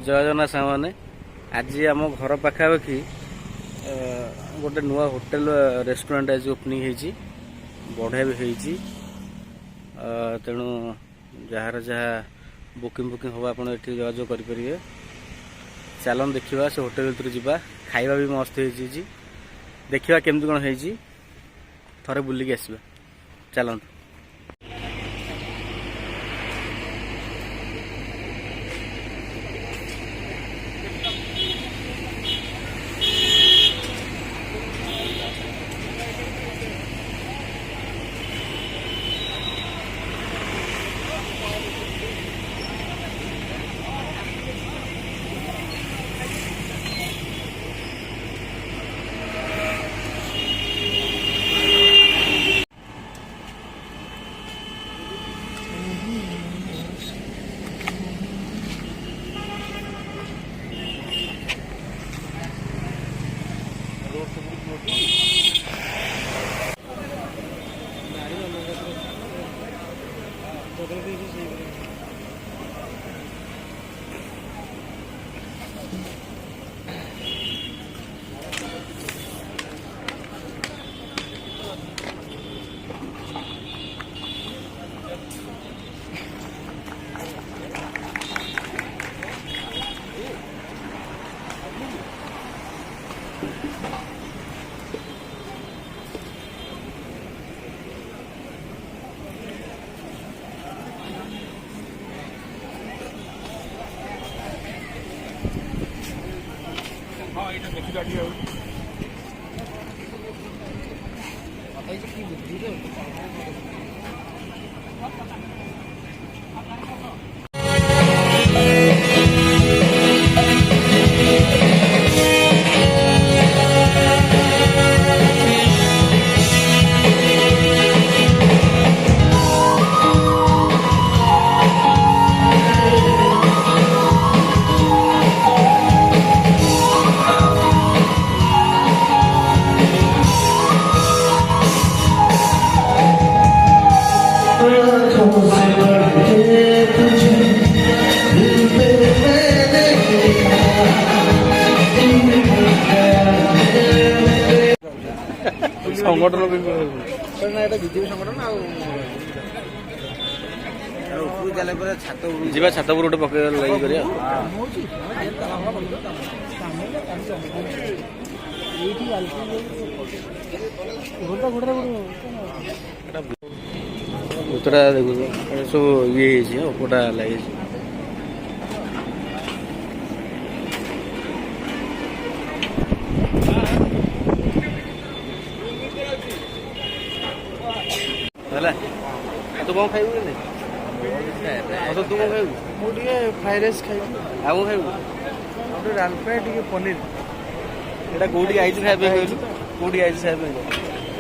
जय जगन्नाथ सामने आज आम घर पाखापाखि गोटे नुआ होटेल रेस्टोरेंट आज ओपनिंग होती बढ़िया भी होती तेणु जार जहाँ बुकिंग हम आप जोगाजोग करेंगे। चलन देखा से होटेल भर जावा खाଇବା भी मस्त होती देखा केमती कौन होती थरे बुलिकी आसवा चलते। संगठन विजेपी संगठन जीवा छात गोटे पकड़ लगे उतरा देखो सब ये उपटा लगे तू कौन खाइबू कि तो तू कौन खाइबू मुझे फ्राइड राइस खाइबी आउ खाइबू गोटे डाल फ्राए टे पनीर एटा कोठी आई खाइबे कहलु कोठी आई खाइबे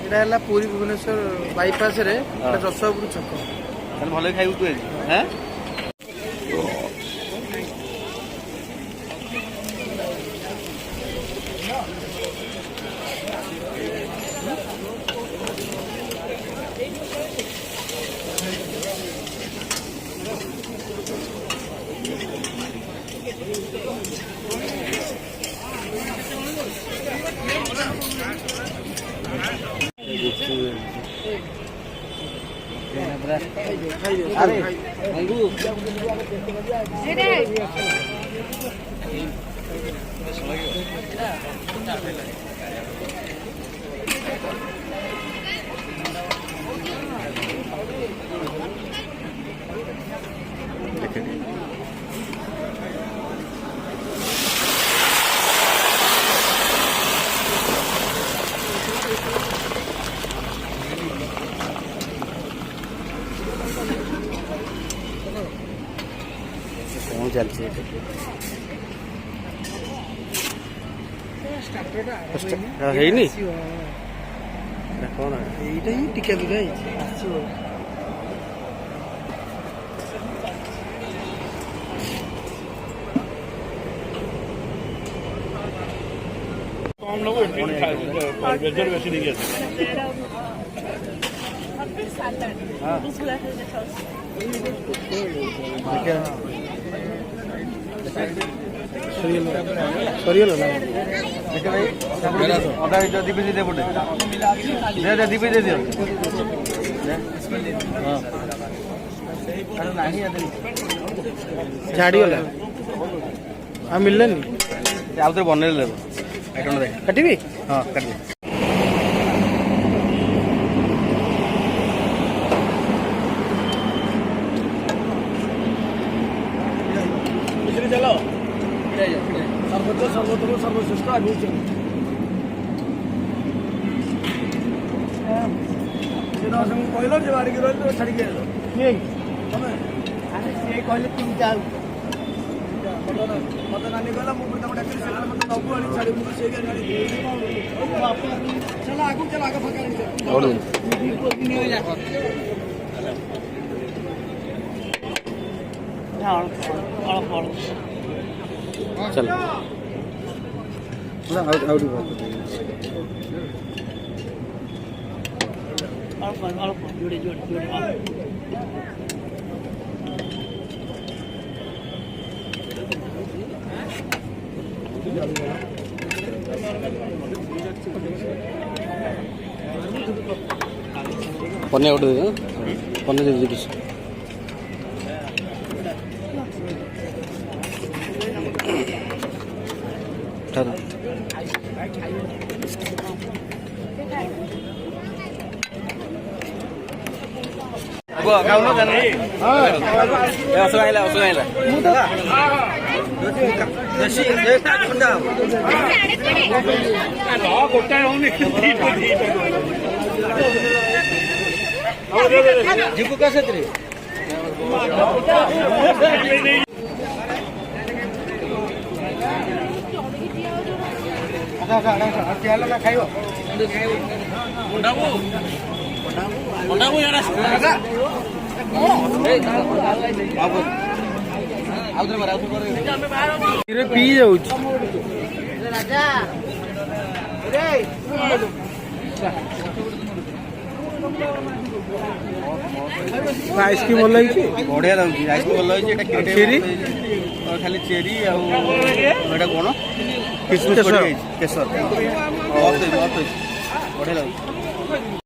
एटा हला पूरी भुवनेश्वर बाईपास रे रसपुर छक ताले भले खाइबू तू हैं अरे चलছে ହେଇନି କଣ ଏଇଟା ହିଁ ଟିକେ ଦୂର ହେଇଛି ଆସିବ କମ ଲୋକ ରିଜର୍ଭେସନ ହେଇକି ଅଛି हां ସରିଗଲା ନା ଦେଖେ ଭାଇ ଅଧା ଦି ପିସ୍ ଦେ ପଟେ ଦେ ଦି ପିସ୍ ଦିଅ ହଁ ନାହିଁ ଝାଡ଼ିଗଲା ଆଉ ମିଳିଲାନି ଆଉ ଥରେ ବନେଇଲେ ଦେବ ଆଇଟମ୍ ଦେଖ କାଟିବି ହଁ କାଟିଦେ ସର୍ବଶ୍ରେଷ୍ଠ ଆଗକୁ କହିଲ ଯେ ବାଡ଼ିକି ରହିଲ ଛାଡ଼ିକି ଆସିଲ ସିଏ କହିଲେ ତିନି ଯାଉ ମତେ ନାନୀ କହିଲା ମୁଁ ତାଙ୍କୁ ଡାକିଲି ସେମାନେ ମତେ ନବୁ ଆଣି ଛାଡ଼ି ମୁଁ ସେଇ ଚାଲ ଆଗକୁ ଚାଲ ଆଗ ଫାଙ୍କା चल पन्ने गोटे पन्ने दे किस जीपू कैसे तेरे खाइबो पी जाऊँ आइसक्रीम भल लगी बढ़िया लगे आइसक्रीम भल लगी चेरी खाली चेरी आटा कौन केसर बढ़िया लगे